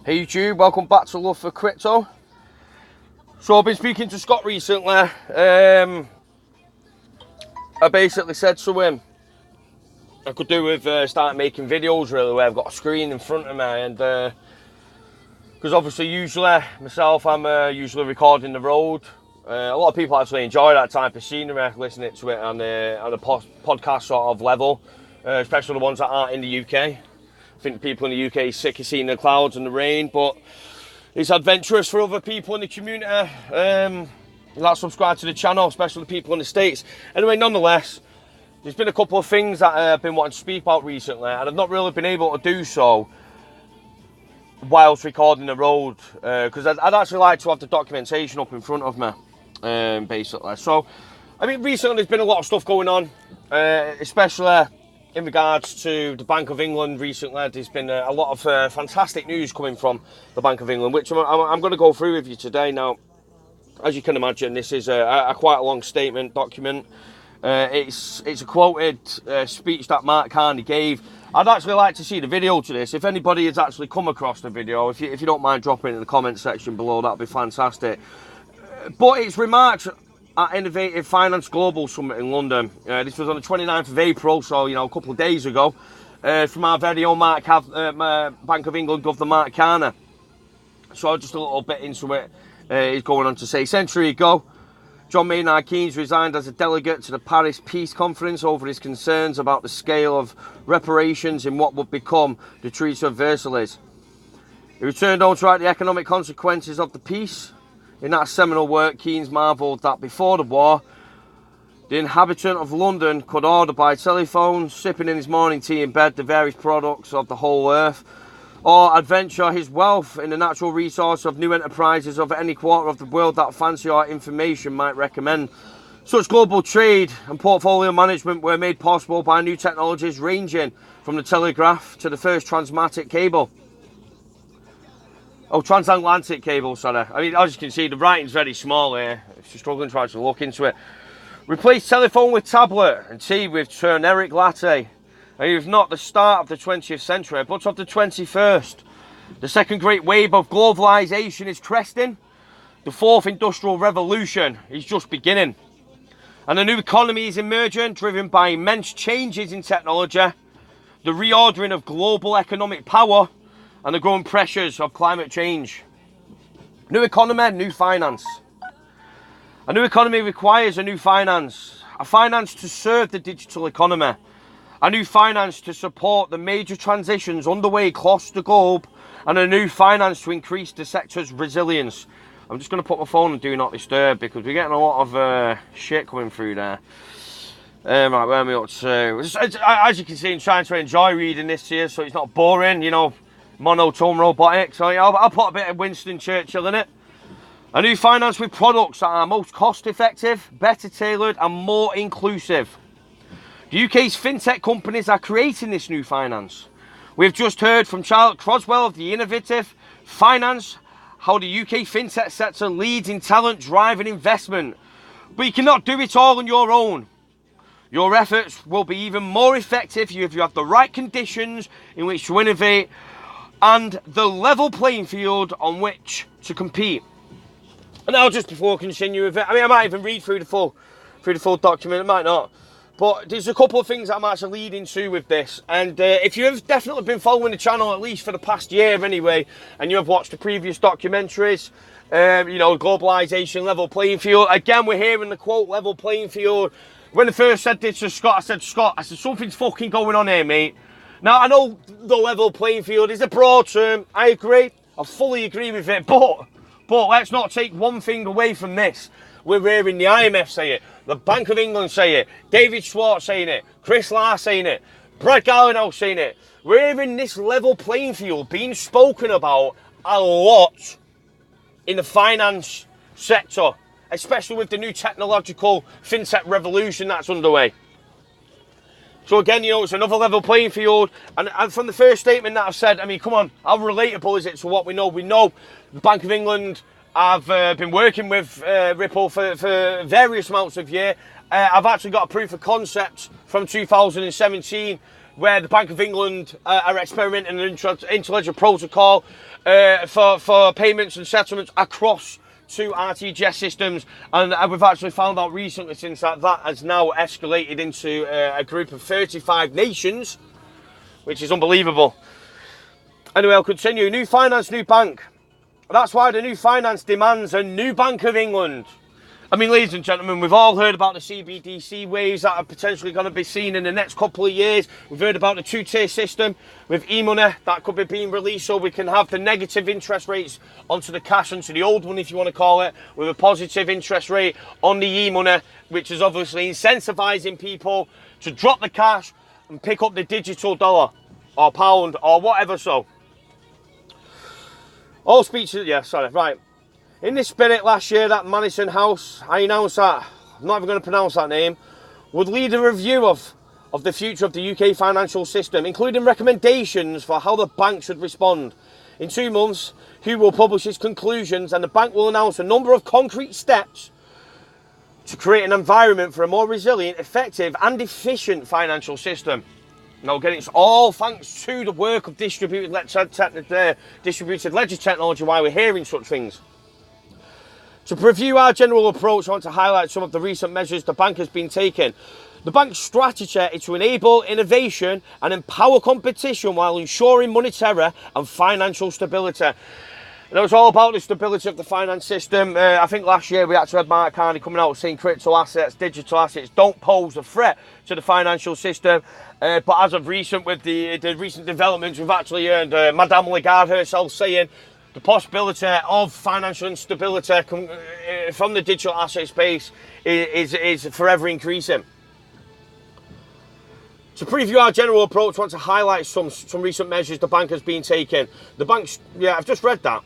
Hey YouTube, welcome back to Love for Crypto. So I've been speaking to Scott recently. I basically said to him I could do with start making videos really where I've got a screen in front of me, and because obviously usually myself I'm usually recording the road. A lot of people actually enjoy that type of scenery, listening to it on a podcast sort of level, especially the ones that aren't in the UK. I think the people in the UK are sick of seeing the clouds and the rain, but it's adventurous for other people in the community that subscribe to the channel, especially the people in the States. Anyway, nonetheless, there's been a couple of things that I've been wanting to speak about recently, and I've not really been able to do so whilst recording the road, because I'd actually like to have the documentation up in front of me, basically. So, I mean, recently there's been a lot of stuff going on, especially in regards to the Bank of England. Recently there's been a lot of fantastic news coming from the Bank of England, which I'm going to go through with you today. Now, as you can imagine, this is a quite a long statement document. It's a quoted speech that Carney gave. I'd actually like to see the video to this. If anybody has actually come across the video, if you don't mind dropping it in the comment section below, that'd be fantastic. But it's remarks at Innovative Finance Global Summit in London. This was on the 29th of April, so a couple of days ago, from our very own Bank of England Governor Mark Carney. So just a little bit into it. He's going on to say, century ago, John Maynard Keynes resigned as a delegate to the Paris Peace Conference over his concerns about the scale of reparations in what would become the Treaty of Versailles. He returned home to write the economic consequences of the peace. In that seminal work, Keynes marvelled that before the war, the inhabitant of London could order by telephone, sipping in his morning tea in bed, the various products of the whole earth, or adventure his wealth in the natural resource of new enterprises of any quarter of the world that fancy or information might recommend. Such global trade and portfolio management were made possible by new technologies ranging from the telegraph to the first transatlantic cable. Oh, transatlantic cable, sorry. I mean, as you can see, the writing's very small here. If you're struggling trying to look into it. Replace telephone with tablet and tea with turmeric latte. And you've not the start of the 20th century, but of the 21st. The second great wave of globalisation is cresting. The fourth industrial revolution is just beginning. And a new economy is emerging, driven by immense changes in technology, the reordering of global economic power, and the growing pressures of climate change. New economy, new finance. A new economy requires a new finance. A finance to serve the digital economy. A new finance to support the major transitions underway across the globe. And a new finance to increase the sector's resilience. I'm just going to put my phone on Do Not Disturb because we're getting a lot of shit coming through there. Right, where am I up to? As you can see, I'm trying to enjoy reading this here so it's not boring, monotone robotics. So I'll put a bit of Winston Churchill in it. A new finance with products that are most cost effective, better tailored and more inclusive. The UK's fintech companies are creating this new finance. We've just heard from Charlotte Croswell of the Innovative Finance how the UK fintech sector leads in talent drive and investment. But you cannot do it all on your own. Your efforts will be even more effective if you have the right conditions in which to innovate and the level playing field on which to compete. And now, just before I continue with it, I might even read through the full document, I might not. But there's a couple of things that I'm actually leading to with this. And if you have definitely been following the channel, at least for the past year anyway, and you have watched the previous documentaries, globalisation, level playing field. Again, we're hearing the quote, level playing field. When I first said this to Scott, I said, something's fucking going on here, mate. Now, I know the level playing field is a broad term. I agree. I fully agree with it. But let's not take one thing away from this. We're hearing the IMF say it. The Bank of England say it. David Schwartz saying it. Chris Lahr saying it. Brad Garlinghouse saying it. We're hearing this level playing field being spoken about a lot in the finance sector. Especially with the new technological fintech revolution that's underway. So again, it's another level playing field. And from the first statement that I've said, I mean, come on, how relatable is it to what we know? We know the Bank of England have been working with Ripple for various amounts of years. I've actually got a proof of concept from 2017 where the Bank of England are experimenting an intelligent protocol for payments and settlements across two RTGS systems, and we've actually found out recently since that has now escalated into a group of 35 nations, which is unbelievable. Anyway, I'll continue. New finance, new bank. That's why the new finance demands a new Bank of England. I mean, ladies and gentlemen, we've all heard about the CBDC waves that are potentially going to be seen in the next couple of years. We've heard about the two-tier system with e-money that could be being released so we can have the negative interest rates onto the cash, onto the old one, if you want to call it, with a positive interest rate on the e-money, which is obviously incentivizing people to drop the cash and pick up the digital dollar or pound or whatever. So, all speeches, yeah, sorry, right. In this spirit, last year, that Mansion House, I announced that, I'm not even going to pronounce that name, would lead a review of the future of the UK financial system, including recommendations for how the bank should respond. In 2 months, Hugh will publish his conclusions and the bank will announce a number of concrete steps to create an environment for a more resilient, effective and efficient financial system. Now again, it's all thanks to the work of distributed ledger technology why we're hearing such things. To review our general approach, I want to highlight some of the recent measures the bank has been taking. The bank's strategy is to enable innovation and empower competition while ensuring monetary and financial stability. And it was all about the stability of the finance system. I think last year we actually had Mark Carney coming out saying crypto assets, digital assets don't pose a threat to the financial system. But as of recent, with the recent developments, we've actually heard Madame Lagarde herself saying the possibility of financial instability from the digital asset space is forever increasing. To preview our general approach, I want to highlight some recent measures the bank has been taking. The bank's, yeah, I've just read that.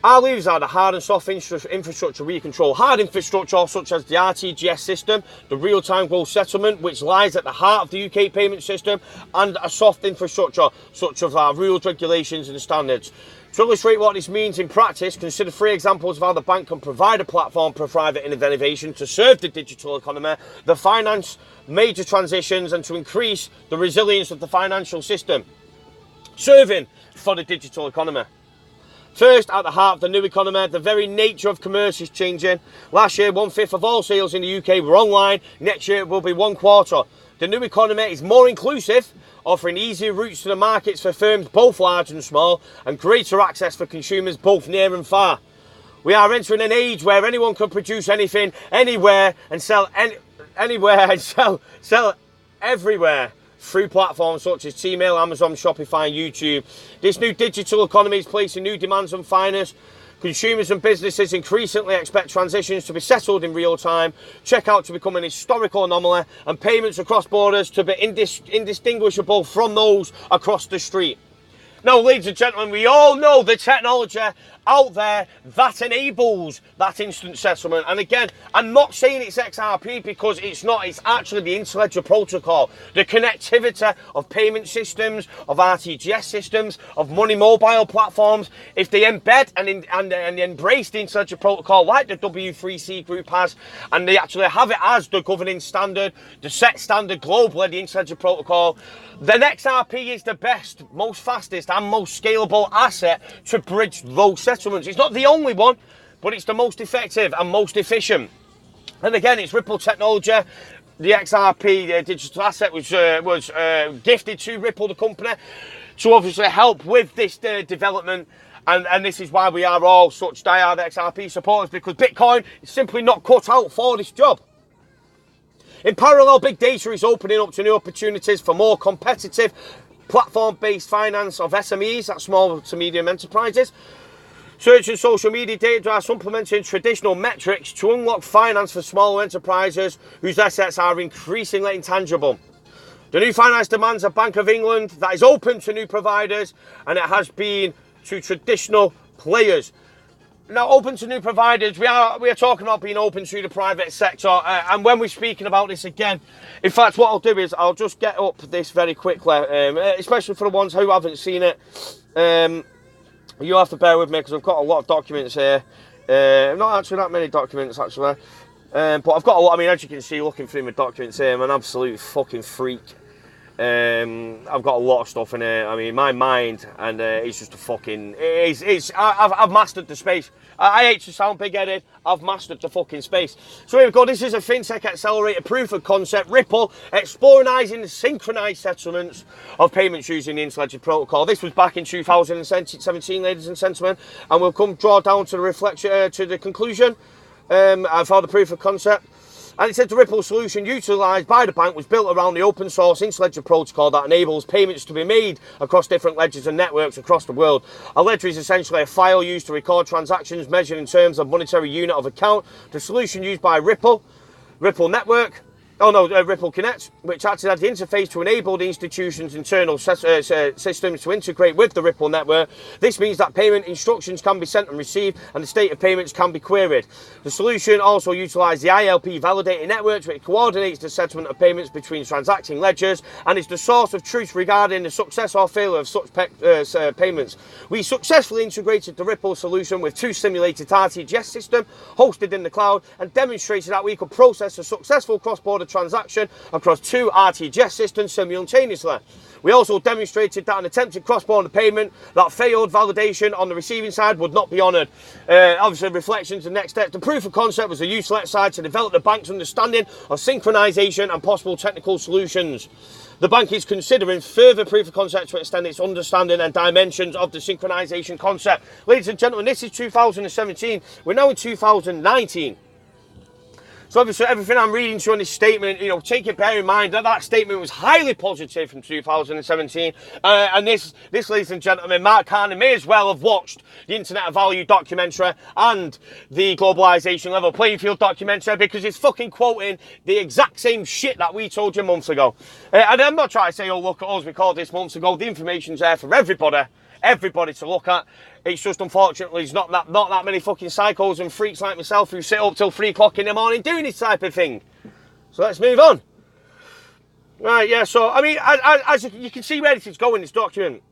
Our levers are the hard and soft infrastructure we control. Hard infrastructure such as the RTGS system, the real-time gross settlement, which lies at the heart of the UK payment system, and a soft infrastructure such as our rules, regulations and standards. To illustrate what this means in practice, consider 3 examples of how the bank can provide a platform for private innovation to serve the digital economy, the finance major transitions and to increase the resilience of the financial system, serving for the digital economy. First, at the heart of the new economy, the very nature of commerce is changing. Last year, 1/5 of all sales in the UK were online. Next year, it will be 1/4. The new economy is more inclusive, offering easier routes to the markets for firms both large and small, and greater access for consumers both near and far. We are entering an age where anyone can produce anything, anywhere, and sell anywhere and sell everywhere, through platforms such as Gmail, Amazon, Shopify, and YouTube. This new digital economy is placing new demands on finance. Consumers and businesses increasingly expect transitions to be settled in real time, checkout to become an historical anomaly, and payments across borders to be indistinguishable from those across the street. Now, ladies and gentlemen, we all know the technology out there that enables that instant settlement. And again, I'm not saying it's XRP because it's not. It's actually the intelligent protocol, the connectivity of payment systems, of RTGS systems, of money mobile platforms. If they embed and embrace the intelligent protocol like the W3C group has, and they actually have it as the governing standard, the set standard globally, the intelligent protocol, then XRP is the best, most fastest and most scalable asset to bridge those settlements. It's not the only one, but it's the most effective and most efficient. And again, it's Ripple technology. The XRP digital asset was gifted to Ripple, the company, to obviously help with this development. And this is why we are all such diehard XRP supporters, because Bitcoin is simply not cut out for this job. In parallel, big data is opening up to new opportunities for more competitive platform-based finance of SMEs, that's small to medium enterprises. Search and social media data are supplementing traditional metrics to unlock finance for smaller enterprises whose assets are increasingly intangible. The new finance demands a Bank of England that is open to new providers, and it has been to traditional players. Now, open to new providers, we are talking about being open to the private sector, and when we're speaking about this again, in fact, what I'll do is I'll just get up this very quickly, especially for the ones who haven't seen it. You'll have to bear with me because I've got a lot of documents here. Not actually that many documents, actually, but I've got a lot. I mean, as you can see, looking through my documents here, I'm an absolute fucking freak. I've got a lot of stuff in here. I mean, my mind, and it's just a fucking... I've mastered the space. I hate to sound big-headed. I've mastered the fucking space. So here we go. This is a FinTech Accelerator proof of concept. Ripple exploring the synchronized settlements of payments using the Interledger protocol. This was back in 2017, ladies and gentlemen. And we'll come draw down to the reflection, to the conclusion for the proof of concept. And it said the Ripple solution utilised by the bank was built around the open source Interledger protocol that enables payments to be made across different ledgers and networks across the world. A ledger is essentially a file used to record transactions measured in terms of monetary unit of account. The solution used by Ripple Connect, which acted as the interface to enable the institution's internal systems to integrate with the Ripple network. This means that payment instructions can be sent and received, and the state of payments can be queried. The solution also utilized the ILP validating network, which coordinates the settlement of payments between transacting ledgers and is the source of truth regarding the success or failure of such payments. We successfully integrated the Ripple solution with 2 simulated RTGS systems hosted in the cloud and demonstrated that we could process a successful cross-border transaction across 2 RTGS systems simultaneously. We also demonstrated that an attempted cross-border payment that failed validation on the receiving side would not be honoured. Obviously, reflections and next steps. The proof of concept was a useful exercise to develop the bank's understanding of synchronization and possible technical solutions. The bank is considering further proof of concept to extend its understanding and dimensions of the synchronization concept. Ladies and gentlemen, this is 2017. We're now in 2019. So obviously everything I'm reading to you on this statement, you know, bear in mind that that statement was highly positive from 2017. And this, ladies and gentlemen, Mark Carney may as well have watched the Internet of Value documentary and the Globalization Level Playing Field documentary, because it's fucking quoting the exact same shit that we told you months ago. And I'm not trying to say, oh, look at us, we called this months ago. The information's there for everybody to look at. It's just, unfortunately, there's not that many fucking psychos and freaks like myself who sit up till 3 o'clock in the morning doing this type of thing. So let's move on. Right, yeah, so, I mean, as you can see where this is going, this document.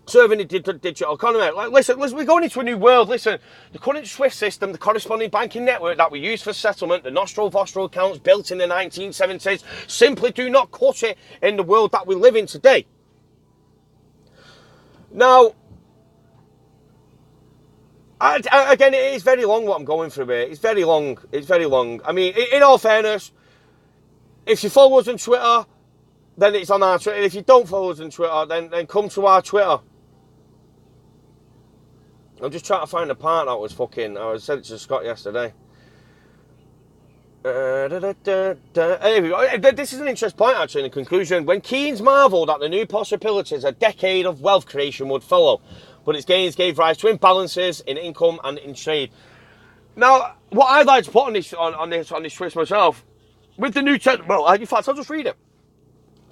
Serving the digital economy. Like, listen, we're going into a new world. Listen, the current SWIFT system, the corresponding banking network that we use for settlement, the Nostro-Vostro accounts built in the 1970s, simply do not cut it in the world that we live in today. Now, again, it is very long what I'm going through here. It's very long. It's very long. I mean, in all fairness, if you follow us on Twitter, then it's on our Twitter. If you don't follow us on Twitter, then come to our Twitter. I'm just trying to find the part that was fucking... I said it to Scott yesterday. Here we go. This is an interesting point, actually, in the conclusion. When Keynes marvelled at the new possibilities, a decade of wealth creation would follow, but its gains gave rise to imbalances in income and in trade. Now, what I'd like to put on this twist myself, with the new in fact, I'll just read it.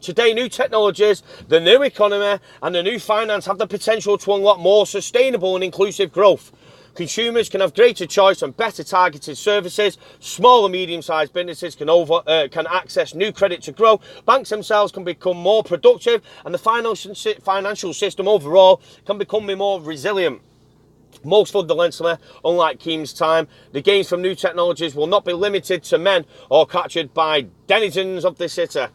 Today, new technologies, the new economy, and the new finance have the potential to unlock more sustainable and inclusive growth. Consumers can have greater choice and better targeted services. Small and medium-sized businesses can access new credit to grow. Banks themselves can become more productive, and the financial system overall can become more resilient. Most fundamentally, unlike Keynes' time, the gains from new technologies will not be limited to men or captured by denizens of the city.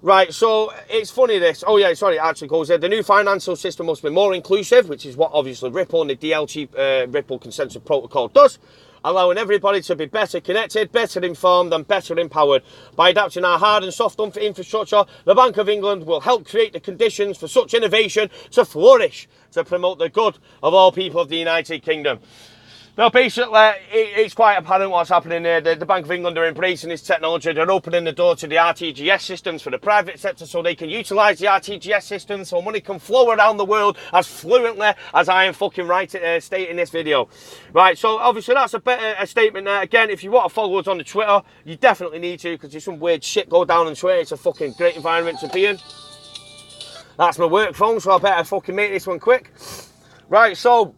Right, so it's funny this. Oh yeah, sorry, it actually goes there. The new financial system must be more inclusive, which is what obviously Ripple and the DLT Ripple Consensus Protocol does, allowing everybody to be better connected, better informed and better empowered. By adapting our hard and soft infrastructure, the Bank of England will help create the conditions for such innovation to flourish, to promote the good of all people of the United Kingdom. Now, basically, it's quite apparent what's happening here. The Bank of England are embracing this technology. They're opening the door to the RTGS systems for the private sector so they can utilise the RTGS systems so money can flow around the world as fluently as I am fucking stating this video. Right, so obviously that's a statement there. Again, if you want to follow us on the Twitter, you definitely need to, because there's some weird shit go down on Twitter. It's a fucking great environment to be in. That's my work phone, so I better fucking make this one quick. Right, so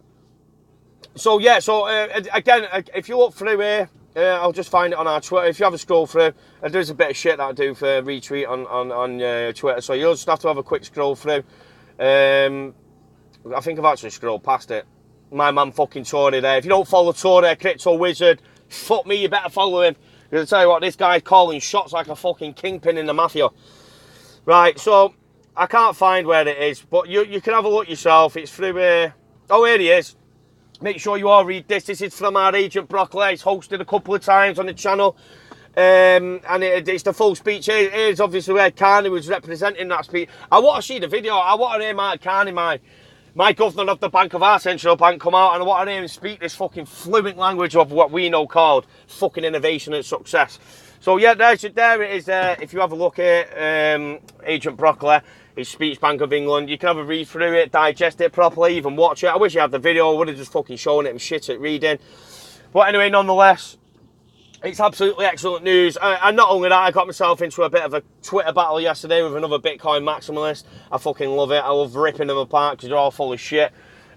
again, if you look through here, I'll just find it on our Twitter. If you have a scroll through, there's a bit of shit that I do for retweet on Twitter, so you'll just have to have a quick scroll through. I think I've actually scrolled past it. My man fucking Tory there. If you don't follow Tory, Crypto Wizard, fuck me, you better follow him. Because I tell you what, this guy's calling shots like a fucking kingpin in the mafia. Right, so I can't find where it is, but you can have a look yourself. It's through oh, here he is. Make sure you all read this. This is from our agent Broccoli. It's hosted a couple of times on the channel. And it's the full speech. Here's obviously where Carney was representing that speech. I want to see the video. I want to hear Mark Carney, my governor of the bank of our central bank, come out, and I want to hear him speak this fucking fluent language of what we know called fucking innovation and success. So yeah, there it is. If you have a look at Agent Broccoli, his speech, Bank of England, you can have a read through it, digest it properly, even watch it. I wish you had the video. I would have just fucking shown it and shit at reading. But anyway, nonetheless, it's absolutely excellent news. And not only that, I got myself into a bit of a Twitter battle yesterday with another Bitcoin maximalist. I fucking love it. I love ripping them apart because they're all full of shit.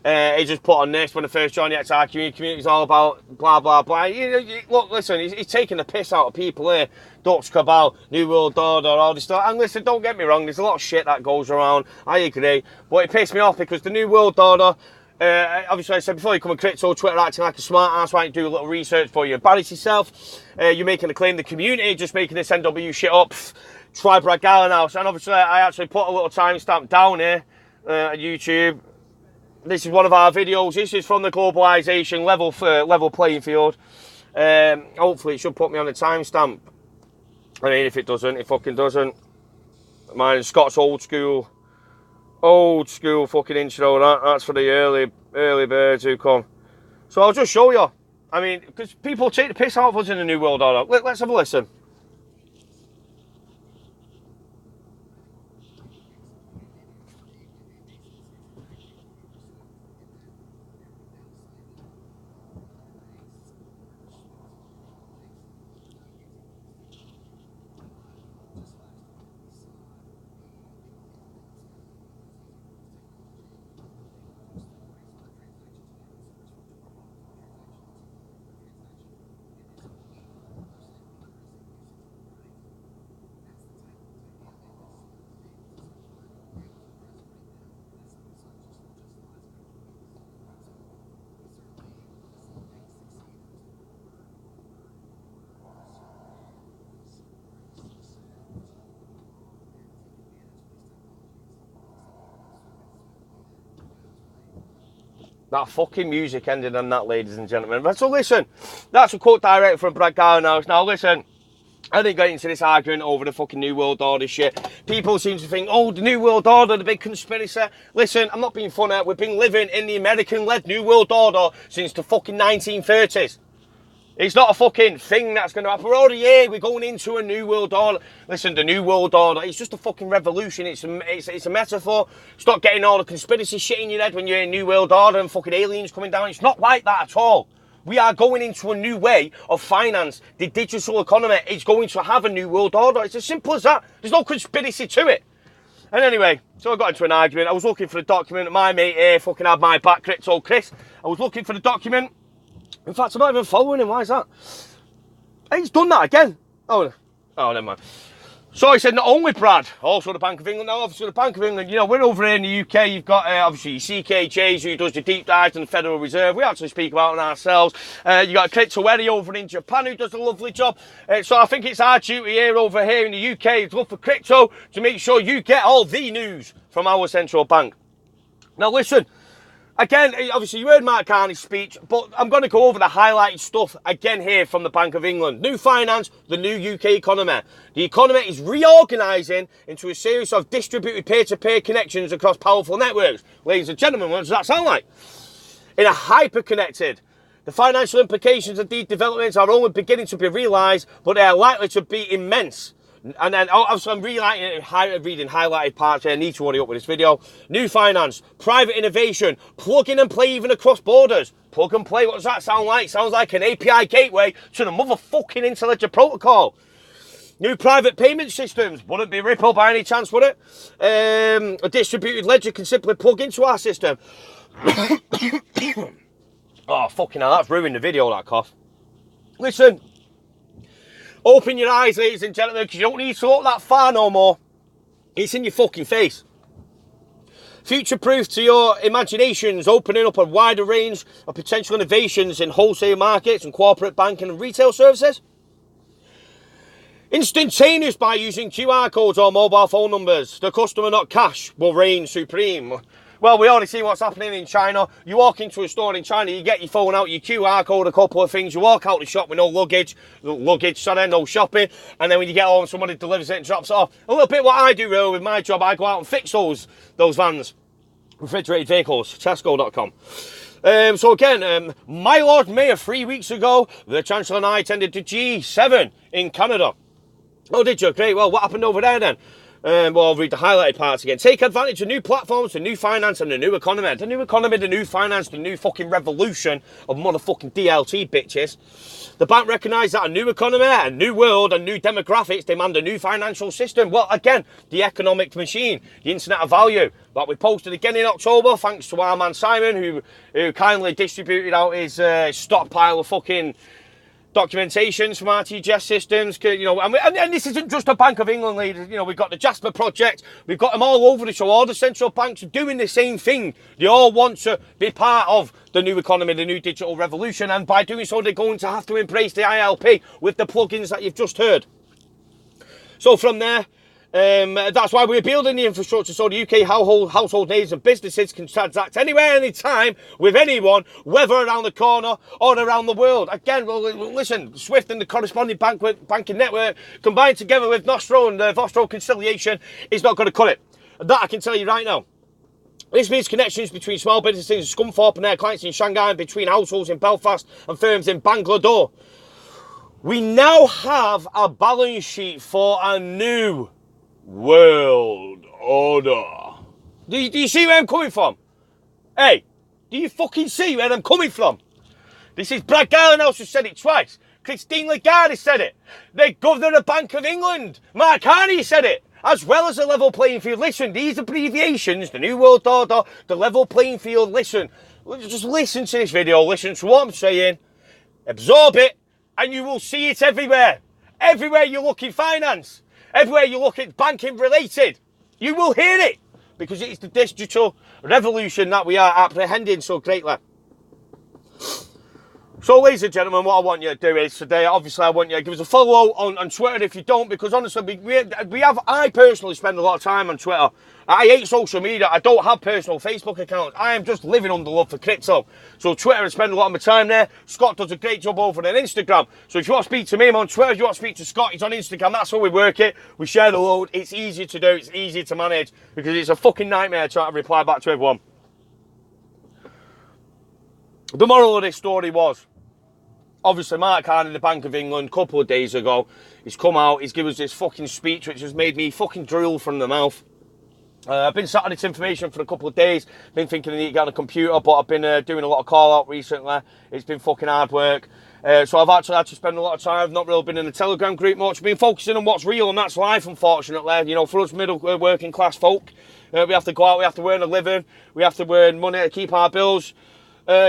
He just put on this when I first joined the XR community's all about blah, blah, blah. Look, listen, he's taking the piss out of people here. Dutch Cabal, New World Order, all this stuff. And listen, don't get me wrong, there's a lot of shit that goes around. I agree. But it pissed me off because the New World Order, obviously I said before you come on crypto, Twitter acting like a smart ass, why don't you do a little research before you embarrass yourself? You're making a claim the community, just making this NW shit up. Try Brad Gallenhouse. And obviously I actually put a little timestamp down here on YouTube. This is one of our videos. This is from the globalization level playing field. Hopefully it should put me on the timestamp. I mean, if it doesn't, it fucking doesn't. Mine is Scott's old school fucking intro. That's for the early birds who come. So I'll just show you. I mean, because people take the piss out of us in the New World Order. Let's have a listen. That fucking music ended on that, ladies and gentlemen. But so listen, that's a quote direct from Brad Gallenhouse. Now listen, I didn't get into this argument over the fucking New World Order shit. People seem to think, oh, the New World Order, the big conspiracy. Listen, I'm not being funny. We've been living in the American-led New World Order since the fucking 1930s. It's not a fucking thing that's going to happen. Oh, yeah, we're going into a New World Order. Listen, the New World Order, it's just a fucking revolution. It's a metaphor. Stop getting all the conspiracy shit in your head when you're in New World Order and fucking aliens coming down. It's not like that at all. We are going into a new way of finance. The digital economy is going to have a New World Order. It's as simple as that. There's no conspiracy to it. And anyway, so I got into an argument. I was looking for the document. My mate here fucking had my back, Crypto Chris. I was looking for the document. In fact, I'm not even following him. Why is that? He's done that again. Oh, never mind. So I said, not only Brad, also the Bank of England. Now, obviously, the Bank of England, you know, we're over here in the UK. You've got, obviously, CKJs who does the deep dives in the Federal Reserve. We actually speak about it ourselves. You got Cryptotag over in Japan who does a lovely job. So I think it's our duty over here in the UK to look for crypto to make sure you get all the news from our central bank. Now, listen. Again, obviously, you heard Mark Carney's speech, but I'm going to go over the highlighted stuff again here from the Bank of England. New finance, the new UK economy. The economy is reorganising into a series of distributed peer-to-peer connections across powerful networks. Ladies and gentlemen, what does that sound like? In a hyper-connected. The financial implications of these developments are only beginning to be realised, but they are likely to be immense. And then, obviously, I'm reading highlighted parts here. I need to hurry up with this video. New finance, private innovation, plug in and play even across borders. Plug and play, what does that sound like? Sounds like an API gateway to the motherfucking Intelligent Protocol. New private payment systems. Wouldn't be Ripple by any chance, would it? A distributed ledger can simply plug into our system. Oh, fucking hell, that's ruined the video, that cough. Listen. Open your eyes, ladies and gentlemen, because you don't need to look that far no more. It's in your fucking face. Future-proof to your imaginations, opening up a wider range of potential innovations in wholesale markets and corporate banking and retail services. Instantaneous by using QR codes or mobile phone numbers. The customer, not cash, will reign supreme. Well, we already see what's happening in China. You walk into a store in China, you get your phone out, your QR code, a couple of things. You walk out the shop with no shopping. And then when you get home, somebody delivers it and drops it off. A little bit what I do really with my job. I go out and fix those vans. Refrigerated vehicles, Tesco.com. So again, my Lord Mayor 3 weeks ago, the Chancellor and I attended the G7 in Canada. Oh, did you? Great. Well, what happened over there then? Well, I'll read the highlighted parts again. Take advantage of new platforms, the new finance, and the new economy. The new economy, the new finance, the new fucking revolution of motherfucking DLT, bitches. The bank recognised that a new economy, a new world, and new demographics demand a new financial system. Well, again, the economic machine, the internet of value that we posted again in October, thanks to our man Simon, who kindly distributed out his stockpile of fucking documentations from RTGS systems, you know, and this isn't just a Bank of England leaders. You know, we've got the Jasper project, we've got them all over the show. All the central banks are doing the same thing. They all want to be part of the new economy, the new digital revolution, and by doing so, they're going to have to embrace the ILP with the plugins that you've just heard. So from there, that's why we're building the infrastructure so the UK household names and businesses can transact anywhere, anytime with anyone, whether around the corner or around the world. Again, well, listen, SWIFT and the corresponding banking network combined together with Nostro and Vostro conciliation is not going to cut it. That I can tell you right now. This means connections between small businesses in Scunthorpe and their clients in Shanghai, and between households in Belfast and firms in Bangalore. We now have a balance sheet for a new world order. Do you see where I'm coming from? Hey, do you fucking see where I'm coming from? This is Brad Garlenhouse who said it twice. Christine Lagarde said it. The Governor of the Bank of England, Mark Carney, said it. As well as a level playing field. Listen, these abbreviations, the New World Order, the level playing field, listen. Just listen to this video, listen to what I'm saying, absorb it, and you will see it everywhere. Everywhere you look in finance. Everywhere you look at banking related, you will hear it, because it's the digital revolution that we are apprehending so greatly. So, ladies and gentlemen, what I want you to do is today, obviously, I want you to give us a follow on Twitter if you don't, because honestly, I personally spend a lot of time on Twitter. I hate social media. I don't have personal Facebook accounts. I am just living on the love for crypto. So Twitter, I spend a lot of my time there. Scott does a great job over on Instagram. So if you want to speak to me, I'm on Twitter. If you want to speak to Scott, he's on Instagram. That's how we work it. We share the load. It's easy to do. It's easy to manage, because it's a fucking nightmare trying to reply back to everyone. The moral of this story was, obviously, Mark Carney, the Bank of England, a couple of days ago, he's come out, he's given us this fucking speech which has made me fucking drool from the mouth. I've been sat on this information for a couple of days, been thinking I need to get on a computer, but I've been doing a lot of call out recently. It's been fucking hard work. So I've actually had to spend a lot of time. I've not really been in the Telegram group much. I've been focusing on what's real, and that's life, unfortunately. You know, for us middle working class folk, we have to go out, we have to earn a living, we have to earn money to keep our bills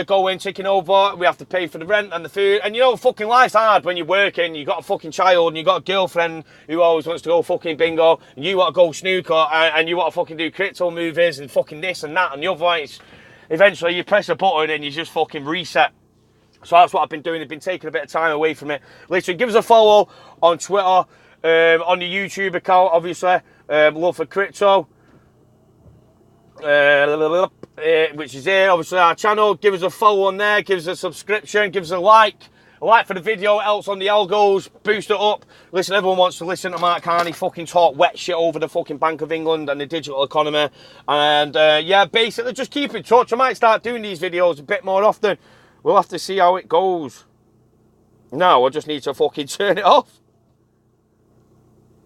going, ticking over. We have to pay for the rent and the food, and you know, fucking life's hard when you're working. You got a fucking child, and you got a girlfriend who always wants to go fucking bingo, and you want to go snooker, and you want to fucking do crypto movies and fucking this and that and the other one. Eventually you press a button and you just fucking reset. So that's what I've been doing. I've been taking a bit of time away from it. Listen, give us a follow on Twitter, on the YouTube account, obviously, Love for Crypto, which is here, obviously, our channel. Give us a follow on there, give us a subscription, give us a like for the video, helps on the algos, boost it up. Listen, everyone wants to listen to Mark Carney fucking talk wet shit over the fucking Bank of England and the digital economy. And yeah, basically, just keep in touch. I might start doing these videos a bit more often. We'll have to see how it goes. Now, I just need to fucking turn it off.